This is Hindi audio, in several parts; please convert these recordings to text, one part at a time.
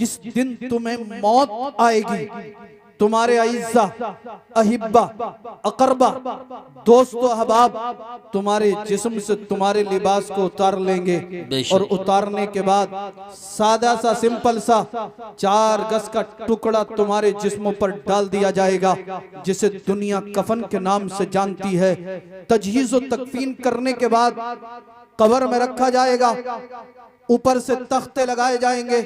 जिस दिन तुम्हें मौत आएगी, तुम्हारे अइज़्ज़ा, अहिब्बा, अकरबा, दोस्तों, अहबाब तुम्हारे जिस्म से तुम्हारे लिबास को उतार लेंगे और उतारने के बाद सादा सा सिंपल सा 4 गज का टुकड़ा तुम्हारे जिस्मों पर डाल दिया जाएगा, जिसे दुनिया कफन के नाम से जानती है। तजहीज़ और तकफीन करने के बाद कब्र में रखा जाएगा, ऊपर से तख्ते लगाए जाएंगे,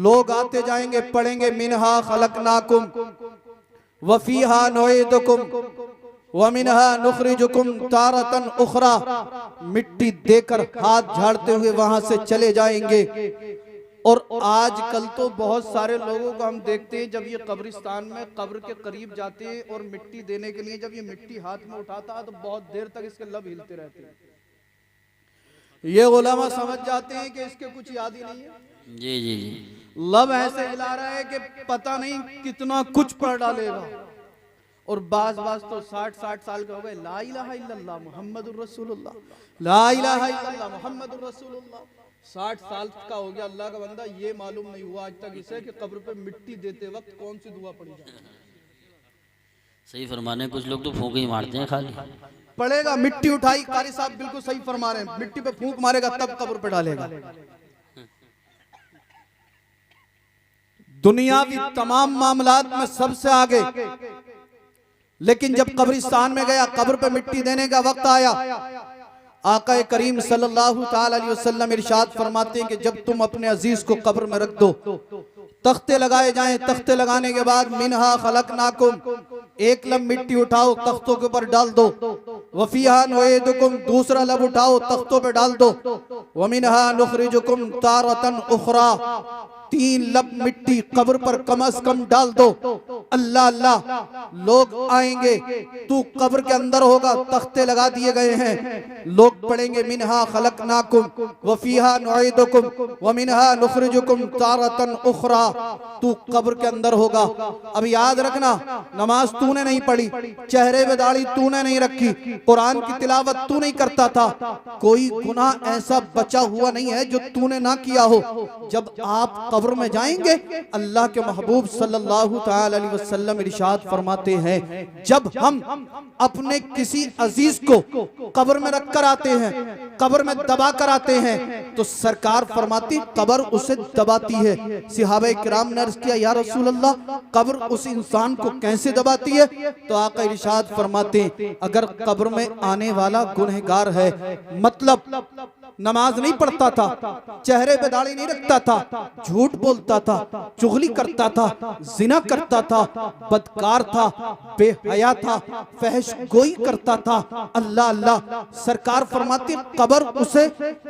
लोग आते जाएंगे, पढ़ेंगे मिनहा खलकनाकुम व फीहा नुईदुकुम व मिनहा नुखरिजुकुम तारतन उखरा। मिट्टी देकर हाथ झाड़ते हुए वहां से चले जाएंगे। और आजकल तो बहुत सारे लोगों को हम देखते हैं, जब ये कब्रिस्तान में कब्र के करीब जाते हैं और मिट्टी देने के लिए जब ये मिट्टी हाथ में उठाता है तो बहुत देर तक इसके लब हिलते रहते हैं। ये उलमा समझ जाते हैं कि इसके कुछ याद ही नहीं है। जी जी जी, लब ऐसे हिला रहा है कि पता नहीं कितना कुछ पढ़ डालेगा। और बाज तो 60 साल के हो गए। ला इलाहा इल्लल्लाह मुहम्मदुर रसूलुल्लाह, ला इलाहा इल्लल्लाह मुहम्मदुर रसूलुल्लाह। 60 साल का हो गया, अल्लाह का बंदा, ये मालूम नहीं हुआ आज तक इसे कि कब्र पे मिट्टी देते वक्त कौन सी दुआ पड़ी जाए। सही फरमाने, कुछ लोग तो फूंक ही मारते हैं खाली। पड़ेगा, मिट्टी उठाई, कारी साहब बिल्कुल सही फरमा रहे हैं, मिट्टी पे फूंक मारेगा तब कब्र पे डालेगा। दुनियावी तमाम मामलात में सबसे आगे, लेकिन जब कब्रिस्तान में गया, कब्र पे मिट्टी देने का वक्त आया, आका करीम सल्लल्लाहु ताला अलैहि वसल्लम इरशाद फरमाते हैं कि जब तुम अपने अजीज को कब्र में रख दो, तख्ते लगाए जाएं, तख्ते लगाने के बाद मिनहा खलकनाकुम, एक लब मिट्टी उठाओ तख्तों के ऊपर डाल दो, वफीहा नुईदुकुम, दूसरा लब उठाओ तख्तों पे डाल दो, वमिनहा नुखरिजुकुम तारतन उखरा, 3 लब मिट्टी कब्र पर कम से कम डाल दो। अल्लाह अल्लाह, लोग आएंगे, तू कब्र के अंदर होगा, तख्ते लगा दिए गए हैं, लोग पढ़ेंगे मिनहा खलकनाकुम व फीहा नुईदुकुम व मिनहा नुखरिजुकुम तारतन उखरा। तू कब्र के अंदर होगा। अब याद रखना, नमाज तूने नहीं पढ़ी, चेहरे पे दाढ़ी तूने नहीं रखी, कुरान की तिलावत तू नहीं करता था, कोई गुनाह ऐसा बचा हुआ नहीं है जो तूने ना किया हो। जब आप कब्र में जाएंगे, अल्लाह के महबूब सल्लल्लाहु ताला अलैहि वसल्लम इरशाद फरमाते हैं, जब हम अपने किसी अजीज को कब्र में रख कर आते हैं, कब्र में दबा कर आते हैं, तो सरकार फरमाती कब्र उसे दबाती है। सहाबा किराम ने अर्ज़ किया, या रसूल अल्लाह, कब्र उस इंसान को कैसे दबाती है? तो आका इरशाद फरमाते, अगर कब्र में आने वाला गुनहगार है, मतलब नमाज नहीं पढ़ता था, चेहरे पे दाढ़ी नहीं रखता था, झूठ बोलता था, चुगली करता था, जिना करता था, बदकार था, बेहया था, फहश गोई करता था, अल्लाह अल्लाह, सरकार फरमाती कब्र उसे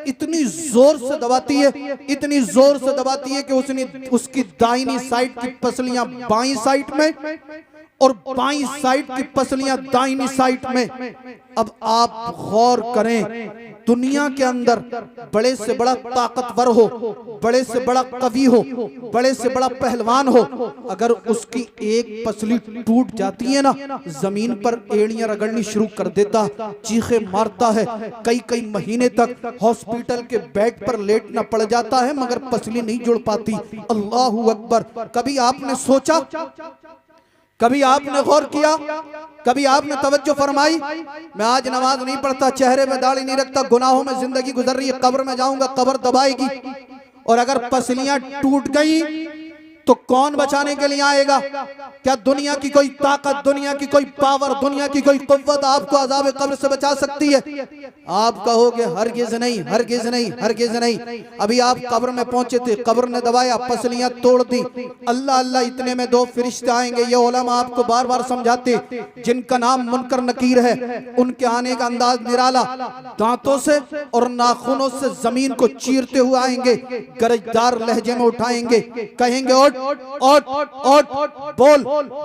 इतनी जोर से दबाती है, इतनी जोर से दबाती है कि उसकी दाहिनी साइड की पसलियां बाईं साइड में और बाईं साइड की पसलियां दाहिनी साइड में। अब आप गौर करें, दुनिया के अंदर बड़े से बड़ा ताकतवर हो, बड़े से बड़ा कवि हो, बड़े से बड़ा पहलवान हो, अगर उसकी एक पसली टूट जाती है ना, जमीन पर एड़ियां रगड़नी शुरू कर देता, चीखे मारता है, कई महीने तक हॉस्पिटल के बेड पर लेटना पड़ जाता है, मगर पसली नहीं जुड़ पाती। अल्लाहू अकबर। कभी आपने सोचा, कभी आपने गौर किया, कभी आपने तवज्जो फरमाई, मैं आज नमाज नहीं पढ़ता, चेहरे में दाढ़ी नहीं रखता, गुनाहों में जिंदगी गुजर रही है, कब्र में जाऊंगा, कब्र दबाएगी, और अगर पसलियां टूट गई तो कौन बचाने के लिए आएगा? क्या दुनिया की कोई ताकत, दुनिया की कोई पावर, दुनिया की कोई कुव्वत आपको अज़ाब कब्र से बचा सकती है? आप कहोगे हरगिज़ नहीं, हरगिज़ नहीं, हरगिज़ नहीं। अभी आप कब्र में पहुंचे थे, कब्र ने दबाया, पसलियां तोड़ दी, अल्लाह अल्लाह, इतने में 2 फरिश्ते आएंगे। ये उलमा आपको बार बार समझाते, जिनका नाम मुनकर नकीर है, उनके आने का अंदाज निराला, दांतों से और नाखूनों से जमीन को चीरते हुए आएंगे, गरजदार लहजे में उठाएंगे, कहेंगे उठ, ओट बोल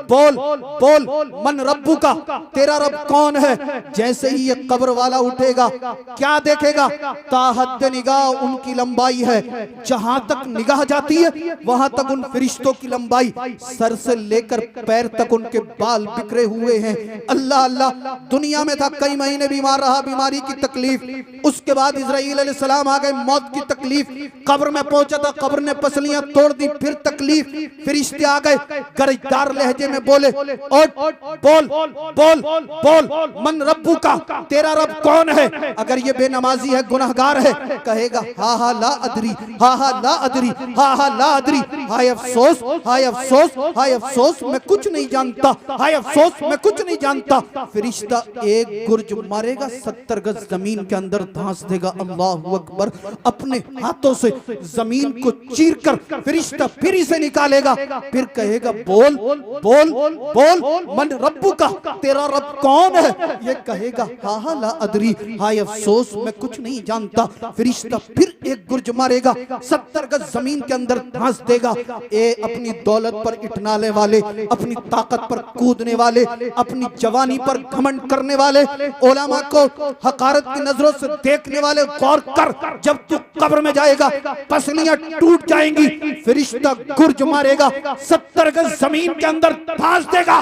बोल बोल, मन रब्बू का, तेरा रब कौन है। जैसे ही ये कब्र वाला उठेगा क्या देखेगा, ताहद निगाह उनकी लंबाई है, जहां तक निगाह जाती है वहां तक उन फरिश्तों की लंबाई, सर से लेकर पैर तक उनके बाल बिखरे हुए हैं। अल्लाह अल्लाह, दुनिया में था कई महीने बीमार रहा, बीमारी की तकलीफ, उसके बाद इजराइल अलैहिस्सलाम आ गए, मौत की तकलीफ, कब्र में पहुंचा था, कब्र ने पसलियां तोड़ दी, फिर तकलीफ, फरिश्ते आ गए, गरजदार लहजे में बोले ओट बोल बोल बोल, मन रब्बू का, तेरा रब कौन है। अगर ये बेनमाजी है, गुनहगार है, कहेगा हा हा ला अदरी, हा हा ला अदरी, हा हा ला अदरी, हाय अफसोस, हाय अफसोस, हाय अफसोस, मैं कुछ नहीं जानता, हाय अफसोस, मैं कुछ नहीं जानता। फरिश्ता एक गुर्ज मारेगा, 70 गज जमीन के अंदर धंस देगा। अल्लाहू अकबर, अपने हाथों से जमीन को चीरकर फरिश्ता फिर इसे निकालेगा, फिर कहेगा बोल बोल बोल, मन रब्बू का, तेरा रब कौन है। ये कहेगा हा हा ला अदरी, हाय अफसोस, मैं कुछ नहीं जानता। फरिश्ता फिर एक गुर्ज मारेगा, 70 गज जमीन के अंदर धंस देगा। ए अपनी दौलत पर इठनाने वाले, अपनी ताकत पर कूदने वाले, अपनी जवानी पर घमंड करने वाले, उलमा को हकारत की नजरों से देखने वाले, गौर कर, जब तू कब्र में जाएगा पसलियां टूट जाएंगी, फरिश्ता गुर्ज मारेगा, 70 गज जमीन के अंदर धंस देगा।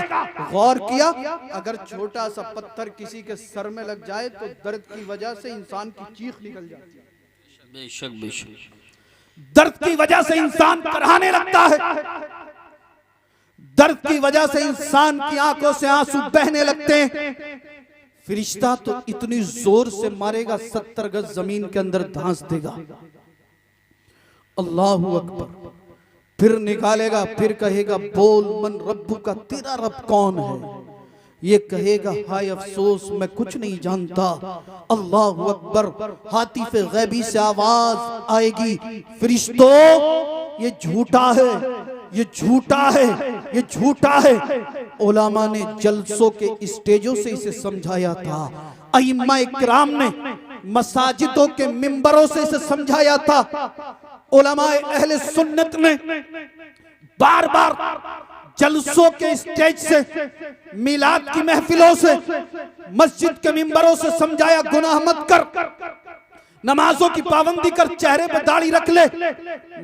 गौर किया, अगर छोटा सा पत्थर किसी के सर में लग जाए तो दर्द की वजह से इंसान की चीख निकल जाती है। बेशक बेशक, दर्द की वजह से इंसान कराहने लगता है, दर्द की वजह से इंसान की आंखों से आंसू बहने लगते हैं। फरिश्ता तो इतनी जोर से मारेगा, 70 गज जमीन के अंदर धंस देगा। अल्लाहू अकबर, फिर निकालेगा, फिर कहेगा बोल मन रब्बू का, तेरा रब कौन है। ये कहेगा हाय अफसोस, मैं कुछ नहीं जानता। अल्लाहू अकबर, हातिफ गैबी से आवाज आएगी, फरिश्तों ये झूठा है, ये झूठा है, ये झूठा है। उलमा ने जलसों के स्टेजों से इसे समझाया था, अइम्मा इकराम ने मसाजिदों के मिंबरों से इसे समझाया था, उलमा अहले सुन्नत ने बार बार जलसों के स्टेज से, मिलाद की महफिलों से, मस्जिद के मिंबरों से समझाया, गुनाह मत कर, नमाजों की पाबंदी कर, चेहरे पर दाढ़ी रख ले,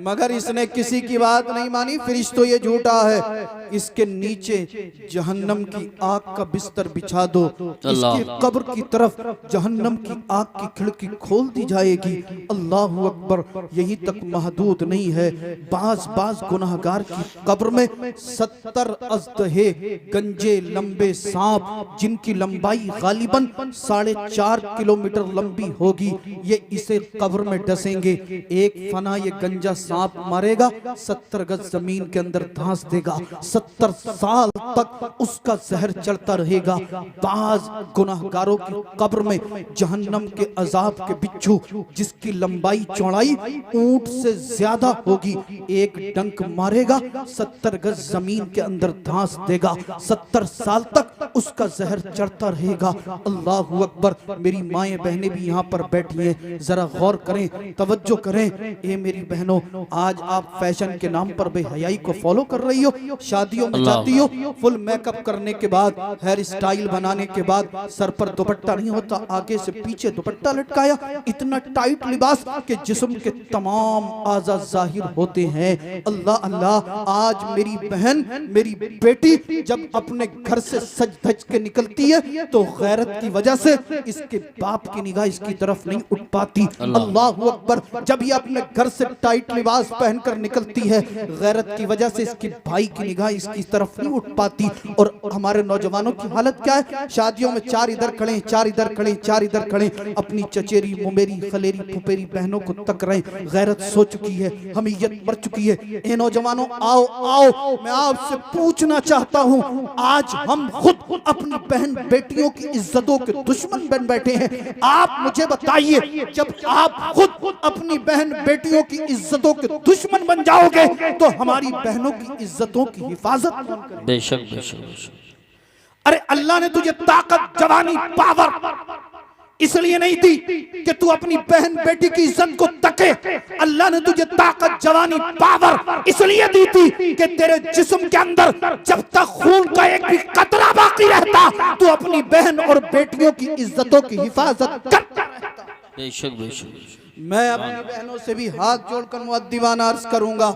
मगर इसने किसी की बात नहीं मानी। फरिश्तों ये झूठा है, इसके नीचे जहन्नम की आग का बिस्तर बिछा दो, इसकी कब्र की तरफ जहन्नम की आग की खिड़की खोल दी जाएगी। अल्लाहू अकबर, यही तक महदूद नहीं है, बाज बाज गुनाहगार की कब्र में 70 अज़दहे गंजे लंबे सांप, जिनकी लंबाई गालिबन 4.5 किलोमीटर लंबी होगी, ये इसे कब्र में डसेंगे। एक फना ये गंजा सांप मारेगा, 70 गज जमीन के अंदर धंस देगा, 70 साल तक उसका जहर चढ़ता रहेगा। बाज गुनाहगारों की कब्र में जहन्नम के अजाब के बिच्छू, जिसकी लंबाई चौड़ाई ऊंट से ज्यादा होगी, एक डंक मारेगा, 70 गज जमीन के अंदर धंस देगा, 70 साल तक उसका जहर चढ़ता रहेगा। अल्लाहू अकबर, मेरी माएं बहनें भी यहाँ पर बैठी हैं, जरा गौर करें, तवज्जो करें। ए मेरी बहनों, आज आप फैशन के नाम पर बेहयाई को फॉलो कर रही हो, शादियों में जाती हो, फुल मेकअप करने के बाद, हेयर स्टाइल बनाने के बाद, सर पर दुपट्टा नहीं होता, आगे से पीछे दुपट्टा लटकाया, इतना टाइट लिबास कि जिस्म के तमाम आज़ा जाहिर होते हैं। अल्लाह अल्लाह, आज मेरी बहन, मेरी बेटी जब अपने घर से सज धज के निकलती है तो गैरत की वजह से इसके बाप की निगाह इसकी तरफ नहीं उठ पाती। अल्लाहू अकबर, जब ये अपने घर से टाइट लिबास पहनकर निकलती है, गैरत की वजह से इसके भाई की निगाह इसकी तरफ नहीं उठ पाती। और हमारे नौजवानों की हालत क्या है, शादियों में 4 इधर खड़े, 4 इधर खड़े, 4 इधर खड़े, अपनी चचेरी मुमेरी खलेरी फुफेरी बहनों को तक रहे। गैरत सो चुकी है, हमीयत मर चुकी है। ए नौजवानों, आओ आओ, मैं आपसे पूछना चाहता हूँ, आज हम खुद अपनी बहन बेटियों की इज्जतों के दुश्मन बन बैठे हैं। आप मुझे बताइए, जब आप खुद अपनी बहन बेटियों की इज्जतों के दुश्मन बन जाओगे तो हमारी बहनों की इज्जतों की हिफाजत कौन करेगा? बेशक बेशक बेशक। अरे अल्लाह ने तुझे ताकत, जवानी, पावर, इसलिए नहीं दी कि तू अपनी बहन बेटी की इज्जत को तके। अल्लाह ने तुझे ताकत, जवानी, पावर इसलिए दी थी कि तेरे जिस्म के अंदर जब तक खून का एक भी कतरा बाकी रहता तू अपनी बहन और बेटियों की इज्जतों की हिफाजत करता रहता। बेशक बेशक। मैं अपनी बहनों से भी हाथ जोड़कर मुअद्दिबाना अर्ज करूंगा,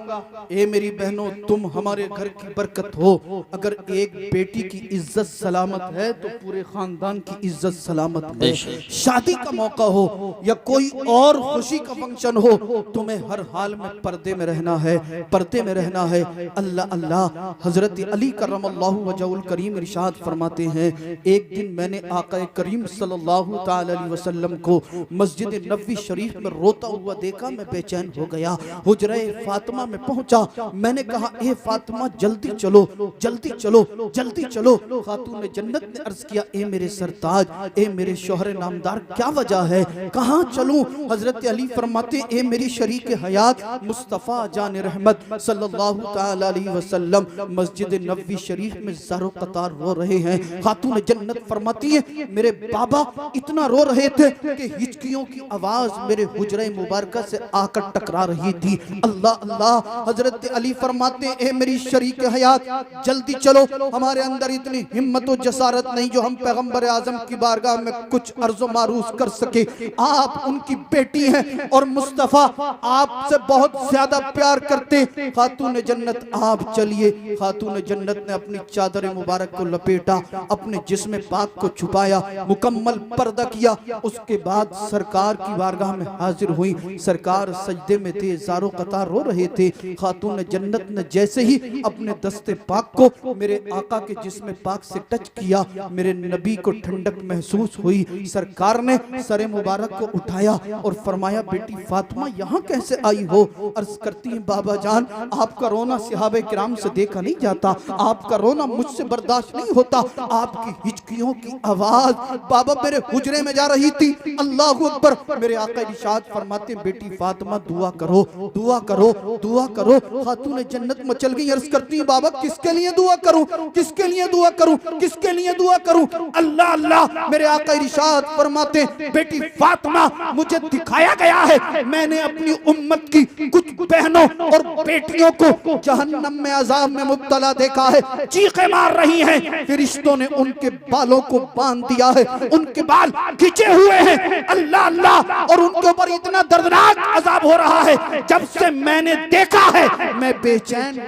ए मेरी बहनों, तुम हमारे घर की बरकत हो। अगर एक बेटी की इज्जत सलामत है तो पूरे खानदान की इज्जत सलामत है। शादी का मौका हो या कोई और खुशी का फंक्शन हो, तुम्हें हर हाल में पर्दे में रहना है, पर्दे में रहना है। अल्लाह अल्लाह हजरत अली करमल्लाहु वजहुल करीम इरशाद फरमाते हैं, एक दिन मैंने आका करीम सल्लल्लाहु ताला अलैहि वसल्लम को मस्जिद नबवी शरीफ में रोता हुआ देखा। मैं बेचैन हो गया, हुजरे फातिमा में पहुंचा। मैंने कहा, ए फातिमा जल्दी चलो, जल्दी चलो, जल्दी चलो। खातून जन्नत ने अर्ज किया, ए मेरे सरताज, ए मेरे शोहर नामदार, क्या वजह है, कहां चलूं? हजरत अली फरमाते, ए मेरी शरीक हयात मुस्तफा जान रहमत सल्लल्लाहु ताला अलैहि वसल्लम मस्जिद नबवी शरीफ में ज़रो कतार रो रहे हैं। खातून जन्नत फरमाती है, मेरे बाबा इतना रो रहे थे कि हिचकियों की आवाज मेरे हुजरे मुबारक से आकर टकरा रही थी। अल्लाह अल्लाह। हजरत अली फरमाते, ए मेरी शरीक हयात जल्दी चलो, हमारे अंदर इतनी हिम्मत और जसारत नहीं जो हम पैगंबर आजम की बारगाह में कुछ अर्ज़ो मारूज कर सके। आप उनकी बेटी हैं और मुस्तफ़ा आपसे बहुत ज्यादा प्यार करते। खातून जन्नत आप चलिए। खातून जन्नत ने अपनी चादर मुबारक को लपेटा, अपने जिस्म पाक को छुपाया, मुकम्मल पर्दा किया। उसके बाद सरकार की बारगाह में हाजिर हुई। सरकार सजदे में थे, ज़ारो कतार रो रहे थे। खातून जन्नत ने जैसे ही अपने दस्ते पाक को मेरे आका के जिस्म पाक से टच किया, मेरे नबी को ठंडक महसूस हुई। सरकार ने सरे मुबारक को उठाया और फरमाया, बेटी फातिमा यहाँ कैसे आई हो? अर्ज करती हैं, बाबा जान आपका रोना सहाबे किराम से देखा नहीं जाता, आपका रोना मुझसे बर्दाश्त नहीं होता। आपकी हिचकियों की आवाज बाबा मेरे हुजरे में जा रही थी। अल्लाहु अकबर। मेरे आका इरशाद फरमाते, बेटी फातिमा दुआ करो, दुआ करो, दुआ करो। खातून जन्नत मचल गई। अर्ज करती है, बाबा किसके लिए दुआ करूं, किसके लिए दुआ करूं, किसके लिए दुआ करूं? अल्लाह अल्लाह। मेरे आका इरशाद फरमाते, बेटी फातिमा मुझे दिखाया गया है, मैंने अपनी उम्मत की कुछ बहनों और बेटियों को जहन्नम में अजाब में मुब्तला देखा है, चीखें मार रही हैं। फरिश्तों ने उनके बालों को बांध दिया है, उनके बाल खिंचे हुए हैं। अल्लाह अल्लाह। और उनके ऊपर इतना दर्दनाक अजाब हो रहा है, जब से मैंने देखा है मैं बेचैन।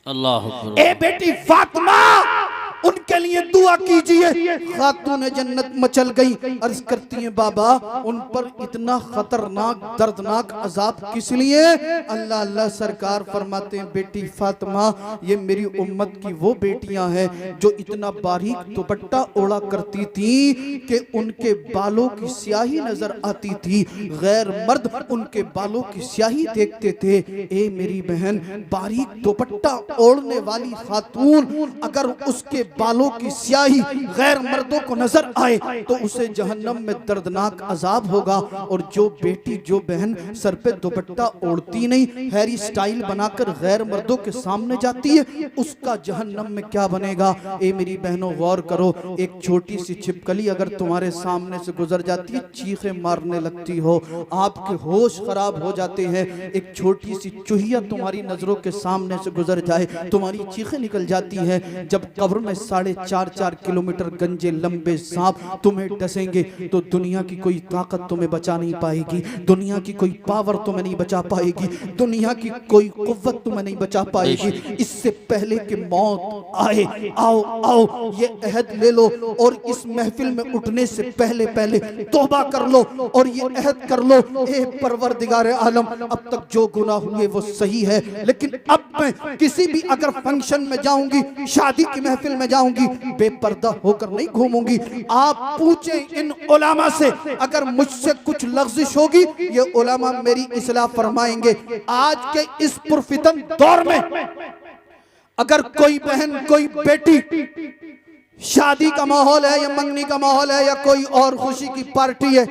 अल्लाह। ए बेटी फातिमा उनके लिए दुआ कीजिए। खातून जन्नत मचल गई। अर्ज करती हैं, बाबा उन पर इतना खतरनाक दर्दनाक अजाब किस लिए? अल्लाह अल्लाह। सरकार फरमाते हैं, बेटी फातिमा ये मेरी उम्मत की वो बेटियां हैं जो इतना बारीक दुपट्टा ओढ़ा करती थी कि उनके बालों की स्याही नजर आती थी। गैर मर्द उनके बालों की स्याही देखते थे। ए मेरी बहन, बारीक दुपट्टा ओढ़ने वाली खातून अगर उसके बालों की स्याही गैर मर्दों को नजर आए तो उसे जहन्नम में दर्दनाक अजाब होगा। और जो बेटी, जो बहन सर पे दुपट्टा ओढ़ती नहीं, हेयर स्टाइल बनाकर गैर मर्दों के सामने जाती है, उसका जहन्नम में क्या बनेगा? ए मेरी बहनों गौर करो, एक छोटी सी छिपकली अगर तुम्हारे सामने से गुजर जाती है, चीखें मारने लगती हो, आपके होश खराब हो जाते हैं। एक छोटी सी चूहिया तुम्हारी नजरों के सामने से गुजर जाए, तुम्हारी चीखें निकल जाती हैं। जब कब्र में 4.5 किलोमीटर गंजे लंबे सांप तुम्हें डसेंगे तो दुनिया की कोई ताकत तुम्हें बचा नहीं पाएगी, दुनिया की कोई पावर तुम्हें नहीं बचा पाएगी, दुनिया की कोई कुव्वत तुम्हें नहीं बचा पाएगी। इससे पहले कि मौत आए, आओ आओ ये अहद ले लो और इस महफिल में उठने से पहले पहले तौबा कर लो और ये अहद कर लो, ए परवरदिगार आलम अब तक जो गुनाह हुए वो सही है, लेकिन अब मैं किसी भी अगर फंक्शन में जाऊंगी, शादी की महफिल में जाऊंगी, बेपर्दा होकर नहीं घूमूंगी। आप पूछें इन उलामा से, अगर मुझसे कुछ लग़्ज़िश होगी ये उलामा मेरी इस्लाह फरमाएंगे। आज के इस पुरफितन दौर में अगर कोई बहन, कोई बेटी, शादी का माहौल है या मंगनी का माहौल है या कोई और खुशी की पार्टी है,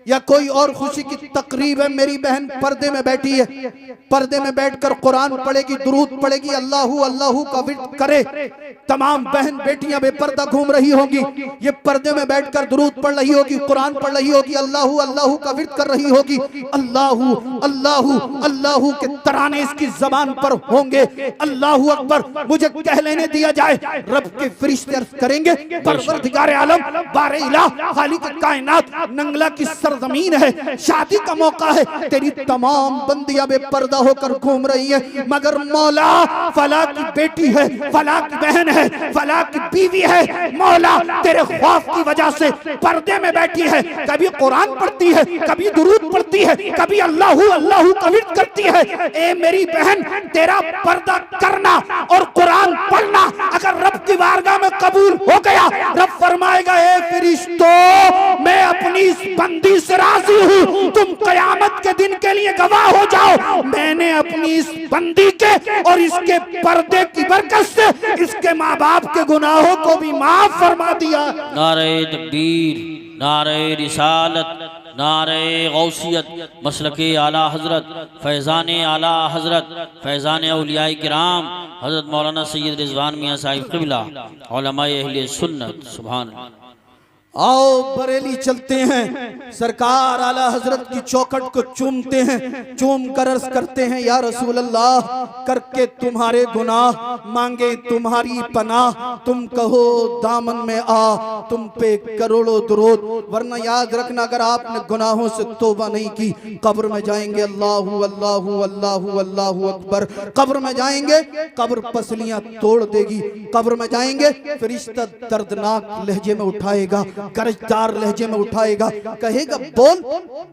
या कोई और खुशी की तकरीब है, मेरी बहन पर्दे में बैठी है, पर्दे में बैठकर कुरान पढ़ेगी, दुरूद पढ़ेगी, अल्लाहू अल्लाहू का विर्द करे। तमाम बहन बेटियां बेपर्दा घूम रही होंगी, ये पर्दे में बैठकर दुरूद पढ़ रही होगी, कुरान पढ़ रही होगी, अल्लाहू अल्लाहू का विर्द कर रही होगी। अल्लाहू अल्लाहू अल्लाहू के तराने इसकी जबान पर होंगे। अल्लाहू अकबर मुझे कह लेने दिया जाए, रब के फरिश्ते अर्ज करेंगे, परवरदिगार आलम बारे इलाह खालिक कायनात, नंगला की सरजमीन है, शादी का मौका है, तेरी तमाम बंदियां बेपर्दा होकर घूम रही है, मगर मौला फला की बेटी है, फला की बहन है, फला की बीवी है, मौला तेरे खौफ की वजह से पर्दे में बैठी है, कभी कुरान पढ़ती है, कभी दुरूद पढ़ती है, कभी अल्लाहू अल्लाहू का विर्द करती है। ए मेरी बहन, तेरा पर्दा करना और कुरान पढ़ना अगर रब की बारगाह में कबूल हो गया, रब फरमाएगा, ए फरिश्तों मैं अपनी इस बंदी से राजी हूँ, तुम कयामत के दिन के लिए गवाह हो जाओ, मैंने अपनी इस बंदी के और इसके पर्दे की बरकत से इसके माँ बाप के गुनाहों को भी माफ फरमा दिया। नारे तकबीर, नारे रिसालत, नारे गौसियत, मसलके आला हजरत, फैज़ान आला हजरत, फैज़ान औलिया किराम हजरत मौलाना सैयद रिजवान मियाँ साहिब क़िबला, उलमाए अहले सुन्नत। सुभान अल्लाह। आओ बरेली चलते हैं, सरकार आला हजरत की चौखट को चूमते हैं, चूम कर अर्ज करते हैं, या रसूल अल्लाह, करके तुम्हारे गुनाह मांगे तुम्हारी पनाह, तुम कहो दामन में आ, तुम पे करोड़ों दुरूद, वरना याद रखना अगर आपने गुनाहों से तौबा नहीं की, कब्र में जाएंगे अल्लाहू अल्लाहू अल्लाहू अल्लाहू अकबर, कब्र में जाएंगे, कब्र पसलियां तोड़ देगी, कब्र में जाएंगे, फरिश्ता दर्दनाक लहजे में उठाएगा, गरजदार लहजे में उठाएगा, कहेगा बोल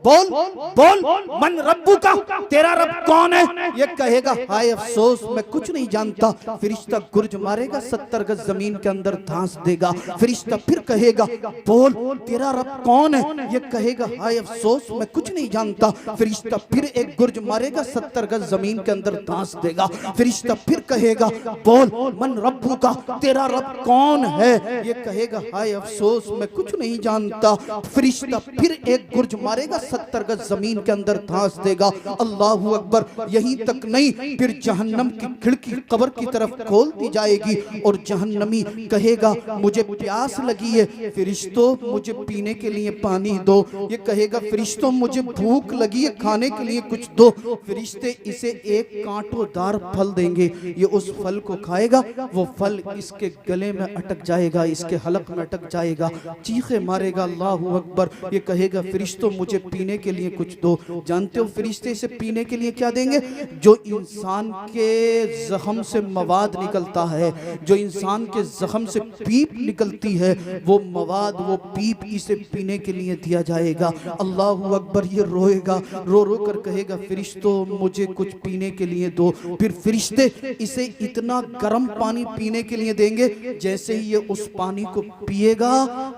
बोल बोल, मन रब्बू का, तेरा रब कौन है? ये कहेगा, हाय अफसोस मैं कुछ नहीं जानता। फरिश्ता गुर्ज मारेगा, 70 गज जमीन के अंदर धांस देगा। फरिश्ता फिर कहेगा, बोल तेरा रब कौन है? ये कहेगा, हाय अफसोस मैं कुछ नहीं जानता। फरिश्ता फिर एक गुर्ज मारेगा, 70 गज जमीन के अंदर धांस देगा। फरिश्ता फिर कहेगा, बोल मन रब्बू का, तेरा रब कौन है? ये कहेगा, हाय अफसोस मैं कुछ नहीं जानता। फरिश्ता फिर एक गुर्ज मारेगा, 70 गज जमीन के अंदर धांस देगा। अल्लाहू अकबर। यहीं तक नहीं, फिर जहन्नम की खिड़की कब्र की तरफ खोल दी जाएगी और जहन्नमी कहेगा, मुझे प्यास लगी है, फरिश्तों मुझे पीने के लिए पानी दो। ये कहेगा, फरिश्तों मुझे भूख लगी है, खाने के लिए कुछ दो। फरिश्ते इसे एक कांटोदार फल देंगे, ये उस फल को खाएगा, वो फल इसके गले में अटक जाएगा, इसके हलक में अटक जाएगा, चीखे मारेगा, अल्लाहू अकबर। ये कहेगा, फरिश्तों मुझे पीने के लिए कुछ दो। जानते हो फरिश्ते इसे पीने के लिए क्या देंगे? जो इंसान के जख्म से मवाद निकलता है, जो इंसान के जख्म से पीप निकलती है, वो मवाद, वो पीप इसे पीने के लिए दिया जाएगा। अल्लाहू अकबर। ये रोएगा, रो रो कर कहेगा, फरिश्तों मुझे कुछ पीने के लिए दो। फिर फरिश्ते इसे इतना गर्म पानी पीने के लिए देंगे, जैसे ही ये उस पानी को पिएगा,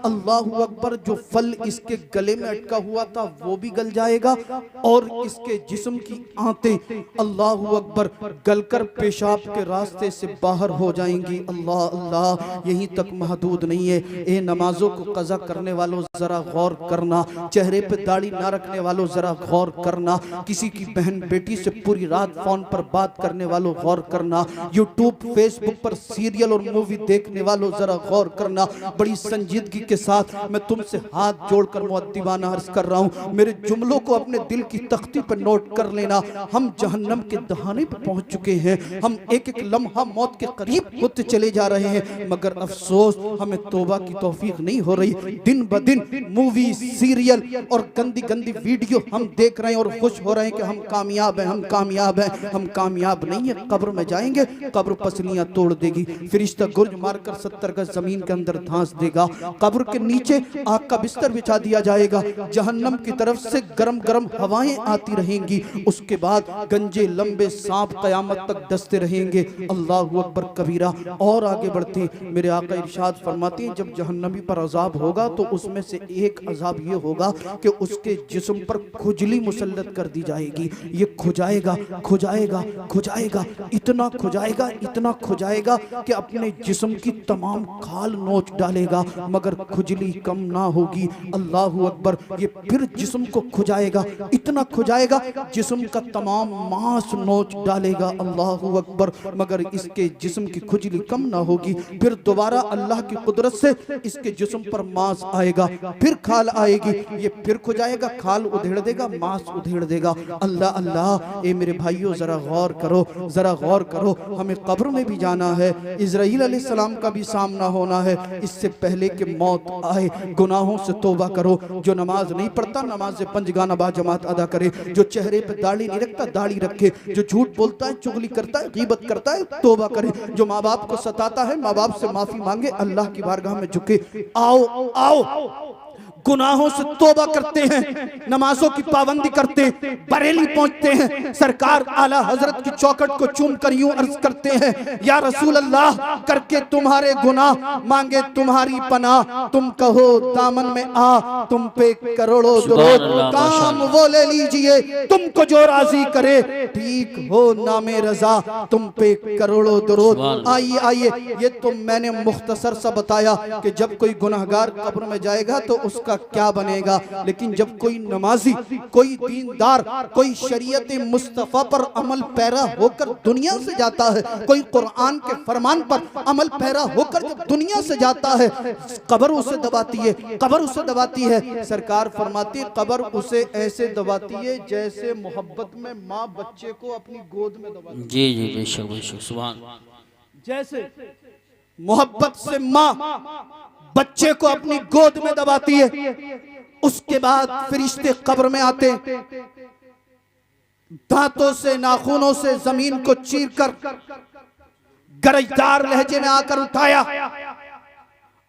अल्लाहू अकबर, जो फल इसके गले में अटका हुआ था वो भी गल जाएगा और इसके जिस्म की आंतें, अल्लाहू अकबर, गलकर पेशाब के रास्ते से बाहर हो जाएंगी। अल्लाह अल्लाह। यहीं तक महदूद नहीं है, ए नमाजों को कज़ा करने वालों जरा गौर करना, चेहरे पे दाढ़ी ना रखने वालों जरा गौर करना, किसी की बहन बेटी से पूरी रात फोन पर बात करने वालों गौर करना, यूट्यूब फेसबुक पर सीरियल और मूवी देखने वालों जरा गौर करना। बड़ी संजीदगी के साथ मैं तुमसे हाथ जोड़कर मुअद्दिबाना अर्ज कर रहा हूँ, मेरे जुमलों को अपने दिल की तख्ती पर नोट कर लेना। हम जहन्नम के दहाने पर पहुंच चुके हैं, हम एक एक लम्हा मौत के करीब होते चले जा रहे हैं, मगर अफसोस हमें तौबा की तौफीक नहीं हो रही। दिन ब दिन मूवी, सीरियल और गंदी गंदी वीडियो हम देख रहे हैं और खुश हो रहे हैं कि हम कामयाब हैं, हम कामयाब हैं। हम कामयाब नहीं है। कब्र में जाएंगे, कब्र पसलियां तोड़ देगी, फरिश्ता गुर्ज मारकर 70 गज जमीन के अंदर धांस देगा। कब्र के नीचे आग का बिस्तर बिछा दिया जाएगा, जहन्नम की तरफ से गरम गरम हवाएं आती रहेंगी। उसके बाद गंजे लंबे सांप कयामत तक डसते रहेंगे। अल्लाहू अकबर कबीरा। और आगे बढ़ते मेरे आका इरशाद फरमाते हैं, जब जहन्नमी पर अजाब होगा तो उसमें से एक अजाब ये होगा कि उसके जिस्म पर खुजली मुसल्लत कर दी जाएगी। ये खुजाएगा खुजाएगा खुजाएगा, इतना खुजाएगा इतना खुजाएगा कि अपने जिस्म की तमाम खाल नोच डालेगा, मगर खुजली कम ना होगी। अल्लाह अकबर। ये फिर जिस्म को खुजाएगा, इतना खुजाएगा जिस्म का तमाम मांस नोच डालेगा। अल्लाह अकबर। मगर इसके जिस्म की खुजली कम ना होगी। फिर दोबारा अल्लाह की कुदरत से इसके जिस्म पर मांस आएगा, फिर खाल आएगी, ये फिर खुजाएगा, खाल उधेड़ देगा, मांस उधेड़ देगा। अल्लाह अल्लाह। ए मेरे भाइयों जरा गौर करो, जरा गौर करो। हमें कब्र में भी जाना है, इजराइल अलैहिस्सलाम का भी सामना होना है। इससे पहले कि मौत आए गुनाहों से तौबा करो। जो नमाज नहीं पढ़ता नमाज पंजगाना बाजमात अदा करे। जो चेहरे पे दाढ़ी नहीं रखता दाढ़ी रखे। जो झूठ बोलता है, चुगली करता है, गीबत करता है, तौबा करे। जो माँ बाप को सताता है माँ बाप से माफी मांगे, अल्लाह की बारगाह में झुके। आओ आओ, गुनाहों से तौबा करते हैं, नमाजों की पाबंदी करते हैं, बरेली पहुंचते हैं। सरकार आला हजरत की चौखट को चूम कर यूं अर्ज करते हैं, या रसूल अल्लाह, करके तुम्हारे गुनाह मांगे तुम्हारी पनाह। तुम कहो दामन में आ, तुम पे करोड़ों दुरूद, काम वो ले लीजिए तुमको जो राजी करे। ठीक हो नामे रजा, तुम पे करोड़ों दुरूद। आइए आइए, ये तो मैंने मुख्तसर सा बताया कि जब कोई गुनहगार कब्र में जाएगा तो उसका क्या बनेगा। लेकिन जब कोई नमाजी, कोई दीनदार, कोई शरीयत मुस्तफा पर अमल पैरा होकर दुनिया से जाता है, कोई कुरान के फरमान पर अमल पैरा होकर जब दुनिया से जाता है, कब्र उसे दबाती है, कब्र उसे दबाती है। सरकार फरमाती है कब्र उसे ऐसे दबाती है जैसे मोहब्बत में माँ बच्चे को अपनी गोद में दबाती है। जी जी बेशक बेशक, सुभान। जैसे मोहब्बत से माँ बच्चे को अपनी गोद में दबाती है, उसके बाद फरिश्ते कब्र में आते, दांतों से नाखूनों से जमीन को चीरकर गरजदार लहजे में आकर उठाया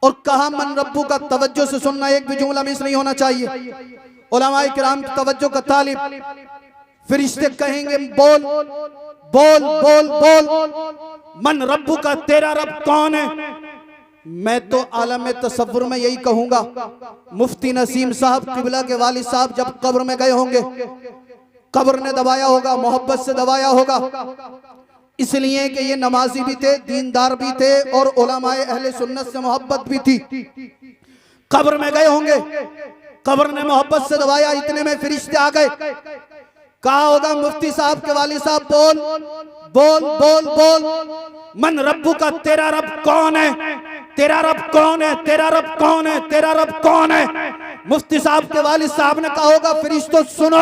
और कहा मन रब्बू का। तवज्जो से सुनना, एक भी जुमला मिस नहीं होना चाहिए। उलमाए किराम की तवज्जो का तालिब। फरिश्ते कहेंगे बोल बोल बोल बोल, मन रब्बू का, तेरा रब कौन है। मैं तो आलम तसव्वुर में यही कहूंगा, मुफ्ती नसीम साहब किबला के वालिद साहब जब कब्र में गए होंगे, कब्र ने दबाया होगा, मोहब्बत से दबाया होगा, इसलिए कि ये नमाजी भी थे, दीनदार भी थे और उलमाए अहले सुन्नत से मोहब्बत भी थी। कब्र में गए होंगे, कब्र ने मोहब्बत से दबाया, इतने में फरिश्ते आ गए। कहा होगा मुफ्ती साहब के वालिद साहब बोल बोल बोल बोल, मन रब्बू का, तेरा रब कौन है, तेरा रब कौन है, तेरा रब कौन है, तेरा रब कौन है। मुफ्ती साहब के वालिद साहब ने कहा होगा फरिश्तों सुनो,